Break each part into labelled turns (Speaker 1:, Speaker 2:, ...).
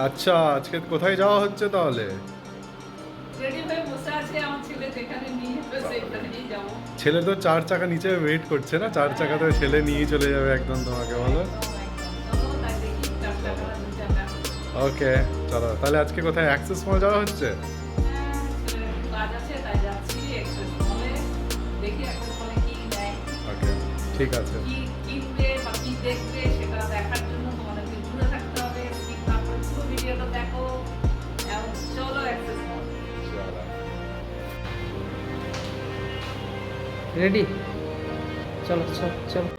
Speaker 1: আচ্ছা, আজকে কোথায় যাওয়া হচ্ছে তাহলে?
Speaker 2: রেডি হয়ে বসে আছে আমার ছেলে, যেখানে নিয়ে যাবে সেখানেই যাবো।
Speaker 1: ছেলে তো 4 চাকা নিচে ওয়েট করছে না, 4 চাকাতে ছেলে নিয়েই চলে যাবে একদম তোমাকে, বলো।
Speaker 2: একদম একদম, চলো তাই দেখি চার চাকা
Speaker 1: চলো,
Speaker 2: না দু চাকা।
Speaker 1: ওকে, চলো তাহলে আজকে কোথায় অ্যাক্সেস মল যাওয়া হচ্ছে?
Speaker 2: হ্যাঁ, ছেলের একটু কাজ আছে তাই যাচ্ছি এক্সেস মলে। দেখি এক্সেস মলে কি নেয়,
Speaker 1: ওকে, ঠিক আছে।
Speaker 2: কি কিনবে বা কি দেখবে সেটা দেখার জন্য তোমাদেরকে ঘুরে থাকতে হবে। স্কিপ না করে পুরো ভিডিওটা দেখো। এখন চলো অ্যাক্সেস মল।
Speaker 1: চলো।
Speaker 2: রেডি, চলো চলো চলো।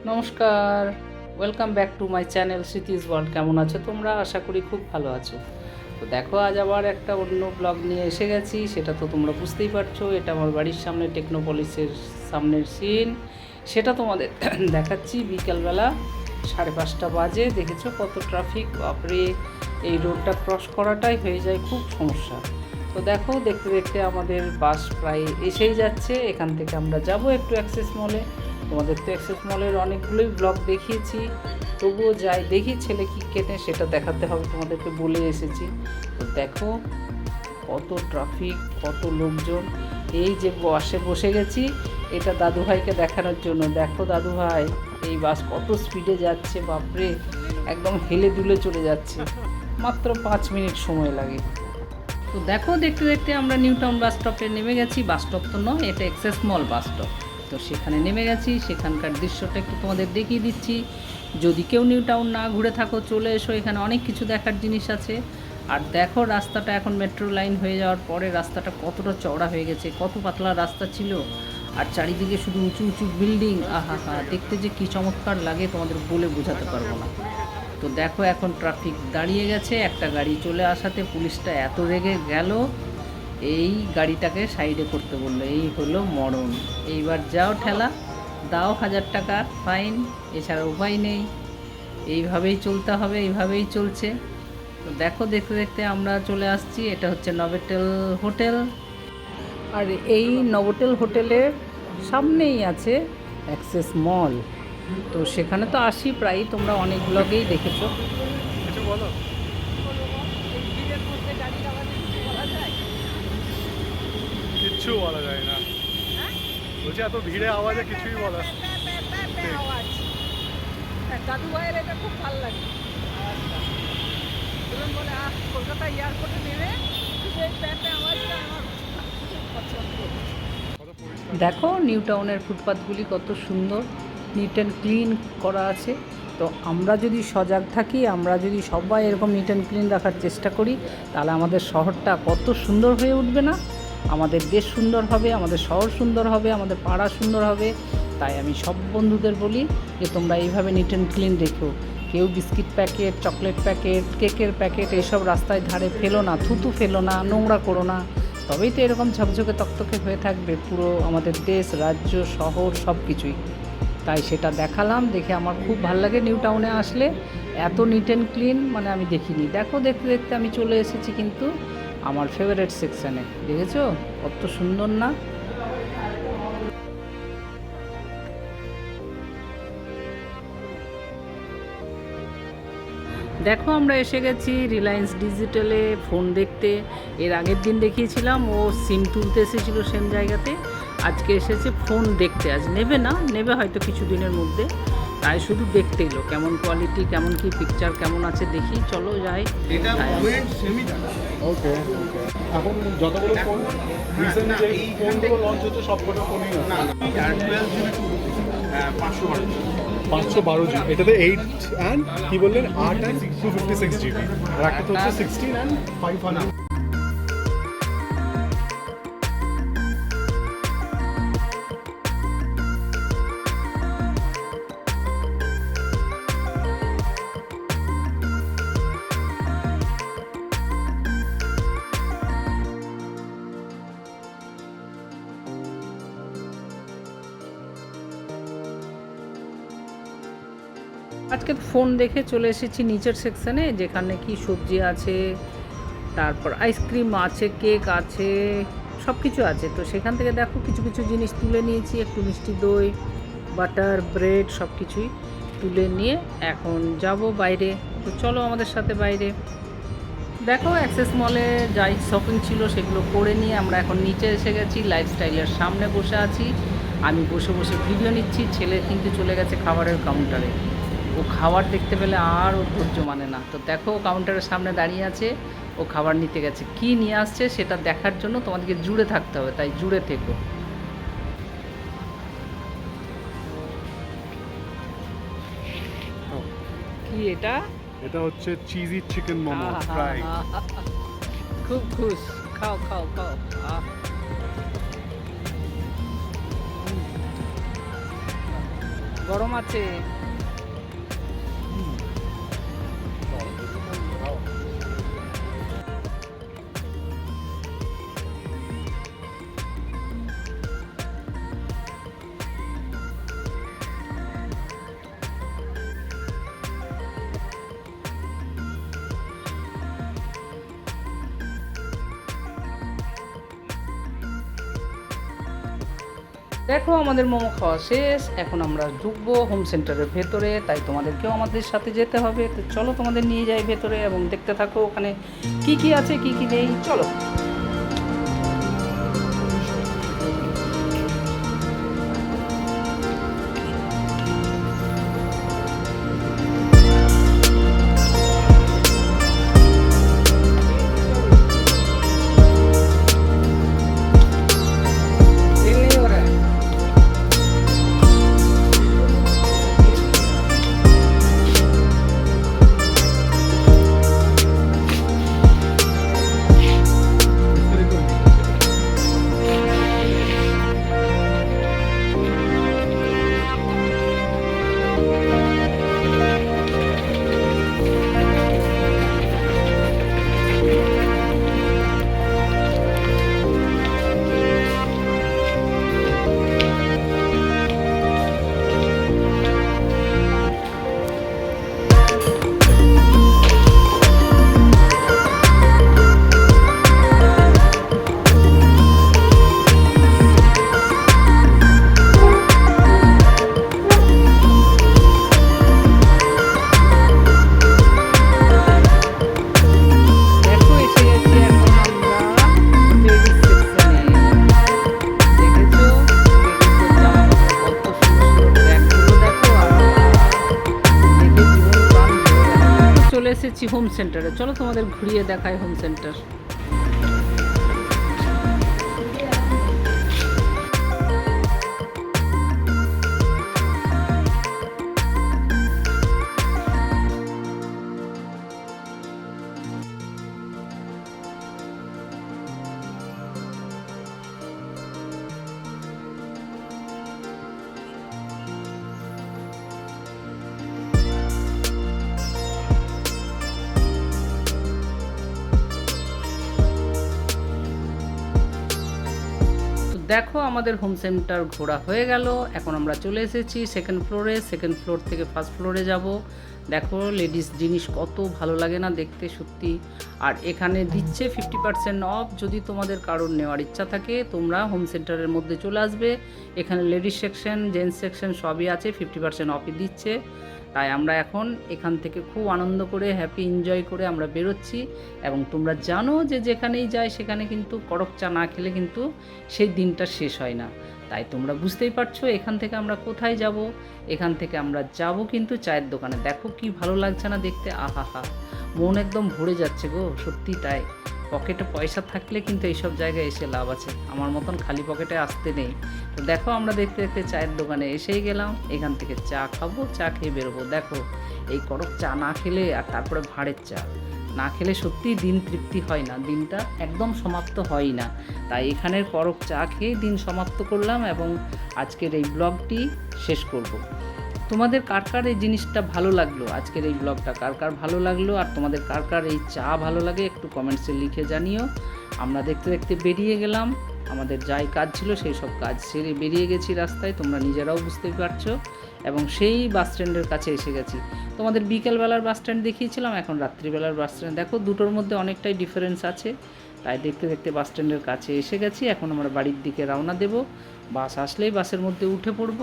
Speaker 2: নমস্কার, welcome back to my channel Smriti's world. কেমন আছো তোমরা? আশা করি খুব ভালো আছো। তো দেখো, আজ আবার একটা অন্য ব্লগ নিয়ে এসে গেছি। সেটা তো তোমরা বুঝতেই পারছো, এটা আমার বাড়ির সামনে টেকনোপলিসের সামনের সিন। সেটা তোমাদের দেখাচ্ছি। বিকালবেলা 5:30 বাজে, দেখেছো কত ট্রাফিক, বাপরে। এই রোডটা ক্রস করাটাই হয়ে যায় খুব সমস্যা। তো দেখো, দেখতে দেখতে আমাদের বাস প্রায় এসেই যাচ্ছে। এখান থেকে আমরা যাব একটু অ্যাক্সেস মলে। তোমাদের তো অ্যাক্সেস মলের অনেকগুলোই ব্লগ দেখিয়েছি, তবুও যাই দেখি ছেলে কী কেনে সেটা দেখাতে হবে, তোমাদেরকে বলে এসেছি। তো দেখো কত ট্রাফিক, কত লোকজন। এই যে বাসে বসে গেছি, এটা দাদুভাইকে দেখানোর জন্য। দেখো দাদুভাই, এই বাস কত স্পিডে যাচ্ছে, বাপরে, একদম হেলে দুলে চলে যাচ্ছে। মাত্র 5 মিনিট সময় লাগে। তো দেখো, দেখতে দেখতে আমরা নিউ টাউন বাস স্টপে নেমে গেছি। বাস স্টপ তো নয়, এটা এক্সেস মল বাস স্টপ। তো সেখানে নেমে গেছি, সেখানকার দৃশ্যটা একটু তোমাদের দেখিয়ে দিচ্ছি। যদি কেউ নিউ টাউন না ঘুরে থাকো, চলে এসো, এখানে অনেক কিছু দেখার জিনিস আছে। আর দেখো রাস্তাটা এখন মেট্রো লাইন হয়ে যাওয়ার পরে রাস্তাটা কতটা চওড়া হয়ে গেছে, কত পাতলা রাস্তা ছিল। আর চারিদিকে শুধু উঁচু উঁচু বিল্ডিং, আহা হা, দেখতে যে কী চমৎকার লাগে তোমাদের বলে বোঝাতে পারবো না। তো দেখো এখন ট্রাফিক দাঁড়িয়ে গেছে, একটা গাড়ি চলে আসাতে পুলিশটা এত রেগে গেল, এই গাড়িটাকে সাইডে করতে বললো। এই হলো মরণ। এইবার যাও ঠেলা দাও, 1000 টাকা ফাইন, এছাড়া উপায় নেই। এইভাবেই চলতে হবে, এইভাবেই চলছে। তো দেখো, দেখতে দেখতে আমরা চলে আসছি। এটা হচ্ছে নভোটেল হোটেল। আর এই নভোটেল হোটেলের সামনেই আছে অ্যাক্সেস মল। তো সেখানে তো আসি প্রায়ই, তোমরা অনেক ব্লগেই দেখেছো।
Speaker 1: কিছু বলো। কিচ্ছু বলা যায় না, বলছি এত ভিড়ে আওয়াজে কিছুই বলা। ঠিক।
Speaker 2: আওয়াজ, দাদু ভাইয়ের এটা খুব ভালো লাগে আওয়াজটা। বললাম বলে কলকাতা এয়ারপোর্টে নেমে শুধু এই প্যাপে আওয়াজটা আমার খুব পছন্দ।
Speaker 1: কত পরিষ্কার।
Speaker 2: দেখো নিউ টাউনের ফুটপাথগুলি কত সুন্দর, নিট অ্যান্ড ক্লিন করা আছে। তো আমরা যদি সজাগ থাকি, আমরা যদি সবাই এরকম নিট অ্যান্ড ক্লিন রাখার চেষ্টা করি, তাহলে আমাদের শহরটা কত সুন্দর হয়ে উঠবে না? আমাদের দেশ সুন্দর হবে, আমাদের শহর সুন্দর হবে, আমাদের পাড়া সুন্দর হবে। তাই আমি সব বন্ধুদের বলি যে তোমরা এইভাবে নিট অ্যান্ড ক্লিন রেখো। কেউ বিস্কিট প্যাকেট, চকলেট প্যাকেট, কেকের প্যাকেট এইসব রাস্তায় ধারে ফেলো না, থুতু ফেলো না, নোংরা করো না। তবেই তো এরকম ঝকঝকে তকতকে হয়ে থাকবে পুরো আমাদের দেশ, রাজ্য, শহর সব কিছুই। তাই সেটা দেখালাম, দেখে আমার খুব ভালো লাগে। নিউ টাউনে আসলে এত নিট অ্যান্ড ক্লিন মানে আমি দেখিনি। দেখো দেখতে দেখতে আমি চলে এসেছি কিন্তু আমার ফেভারিট সেকশানে। দেখেছো কত সুন্দর না? দেখো আমরা এসে গেছি রিলায়েন্স ডিজিটালে ফোন দেখতে। এর আগের দিন দেখিয়েছিলাম ও সিম তুলতে এসেছিলো সেম জায়গাতে। আজকে এসেছে ফোন দেখতে। আজ নেবে না, নেবে হয়তো কিছু দিনের মধ্যে। তাই শুধু দেখতে এলো কেমন কোয়ালিটি, কেমন কি পিকচার কেমন আছে দেখি, চলো যাই।
Speaker 3: এটা
Speaker 2: তাই
Speaker 3: পয়েন্ট সেমই থাকে।
Speaker 1: ওকে, ওকে। এখন যতগুলো ফোন রিসেন্টলি যে ফোনগুলো লঞ্চ হচ্ছে সবকটা ফোনই আছে।
Speaker 3: না না, আর 12 জিবি 512
Speaker 1: 512 জিবি, এটাতে 8 অ্যান্ড কি বললেন 8 অ্যান্ড 256 জিবি, আর একটা তো হচ্ছে 16 অ্যান্ড 500।
Speaker 2: আজকে ফোন দেখে চলে এসেছি নিচের সেকশানে, যেখানে কি সবজি আছে, তারপর আইসক্রিম আছে, কেক আছে, সব কিছু আছে। তো সেখান থেকে দেখো কিছু কিছু জিনিস তুলে নিয়েছি, একটু মিষ্টি দই, বাটার, ব্রেড সব কিছুই তুলে নিয়ে এখন যাব বাইরে। তো চলো আমাদের সাথে বাইরে। দেখো অ্যাক্সেস মলে যাই শপিং ছিল সেগুলো করে নিয়ে আমরা এখন নিচে এসে গেছি, লাইফস্টাইলের সামনে বসে আছি। আমি বসে বসে ভিডিও নিচ্ছি, ছেলে কিন্তু চলে গেছে খাবারের কাউন্টারে। ও খাবার দেখতে পেলে আর ও ধৈর্য মানে না। তো দেখো কাউন্টারের সামনে দাঁড়িয়ে আছে, ও খাবার নিতে গেছে। কি নিয়ে আসছে সেটা দেখার জন্য তোমাদেরকে জুড়ে থাকতে হবে, তাই জুড়ে থেকো। কি এটা?
Speaker 1: এটা হচ্ছে চিজি চিকেন মোমো ফ্রাই।
Speaker 2: খুব খুশ, খাও খাও খাও। গরম আছে। দেখো আমাদের মোমো খাওয়া শেষ, এখন আমরা ঢুকবো হোম সেন্টারের ভেতরে, তাই তোমাদেরকেও আমাদের সাথে যেতে হবে। তো চলো তোমাদের নিয়ে যাই ভেতরে এবং দেখতে থাকো ওখানে কি কি আছে কি কি নেই। চলো। চলে এসেছি হোম সেন্টারে, চলো তোমাদের ঘুরিয়ে দেখাই হোম সেন্টার। দেখো আমাদের হোম সেন্টার ঘোরা হয়ে গেল, এখন আমরা চলে এসেছি সেকেন্ড ফ্লোরে। সেকেন্ড ফ্লোর থেকে ফার্স্ট ফ্লোরে যাব। দেখো লেডিস জিনিস কত ভালো লাগে না দেখতে সত্যি। আর এখানে দিচ্ছে 50% অফ। যদি তোমাদের কারোর নেওয়ার ইচ্ছা থাকে তোমরা হোম সেন্টারের মধ্যে চলে আসবে। এখানে লেডিস সেকশন জেন্টস সেকশন সবই আছে, 50% অফই দিচ্ছে। তাই আমরা এখন এখান থেকে খুব আনন্দ করে হ্যাপি এনজয় করে আমরা বেরোচ্ছি। এবং তোমরা জানো যে যেখানেই যাই সেখানে কিন্তু কড়ক চা না খেলে কিন্তু সেই দিনটা শেষ হয় না। তাই তোমরা বুঝতেই পারছো এখান থেকে আমরা কোথায় যাব। এখান থেকে আমরা যাব কিন্তু চায়ের দোকানে। দেখো কি ভালো লাগছে না দেখতে, আহা, মন একদম ভরে যাচ্ছে গো, সত্যি তাই। পকেটে পয়সা থাকলে কিন্তু এইসব জায়গায় এসে লাভ আছে, আমার মতন খালি পকেটে আসতে নেই। তো দেখো আমরা দেখতে দেখতে চায়ের দোকানে এসেই গেলাম। এখান থেকে চা খাবো, চা খেয়ে বেরোবো। দেখো এই কড়ক চা না খেলে আর তারপরে ভাঁড়ের চা না খেলে সত্যিই দিন তৃপ্তি হয় না, দিনটা একদম সমাপ্ত হয় না। তাই এখানের কড়ক চা খেয়েই দিন সমাপ্ত করলাম এবং আজকের এই ব্লগটি শেষ করব। তোমাদের কার কার এই জিনিসটা ভালো লাগলো, আজকের এই ব্লগটা কার কার ভালো লাগলো, আর তোমাদের কার কার এই চা ভালো লাগে একটু কমেন্টসে লিখে জানিও। আমরা দেখতে দেখতে বেরিয়ে গেলাম, আমাদের যাই কাজ ছিল সেই সব কাজ সেরে বেরিয়ে গেছি রাস্তায়, তোমরা নিজেরাও বুঝতেই পারছো। এবং সেই বাস স্ট্যান্ডের কাছে এসে গেছি। তোমাদের বিকেলবেলার বাস স্ট্যান্ড দেখিয়েছিলাম, এখন রাত্রিবেলার বাস স্ট্যান্ড। দেখো দুটোর মধ্যে অনেকটাই ডিফারেন্স আছে। তাই দেখতে দেখতে বাস স্ট্যান্ডের কাছে এসে গেছি। এখন আমরা বাড়ির দিকে রওনা দেব। বাস আসলেই বাসের মধ্যে উঠে পড়ব।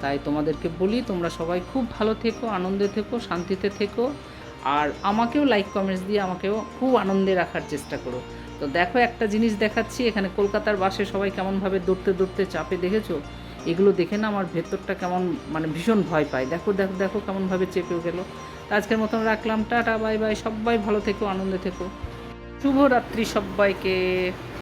Speaker 2: তাই তোমাদেরকে বলি তোমরা সবাই খুব ভালো থেকো, আনন্দে থেকো, শান্তিতে থেকো। আর আমাকেও লাইক কমেন্টস দিয়ে আমাকেও খুব আনন্দে রাখার চেষ্টা করো। তো দেখো একটা জিনিস দেখাচ্ছি, এখানে কলকাতার বাসে সবাই কেমনভাবে দৌড়তে দৌড়তে চাপে, দেখেছো? এগুলো দেখে না আমার ভেতরটা কেমন মানে ভীষণ ভয় পায়। দেখো দেখো দেখো কেমনভাবে চেপেও গেল। আজকের মতন রাখলাম, টাটা বাই বাই, সবাই ভালো থেকো, আনন্দে থেকো, শুভরাত্রি সবাইকে।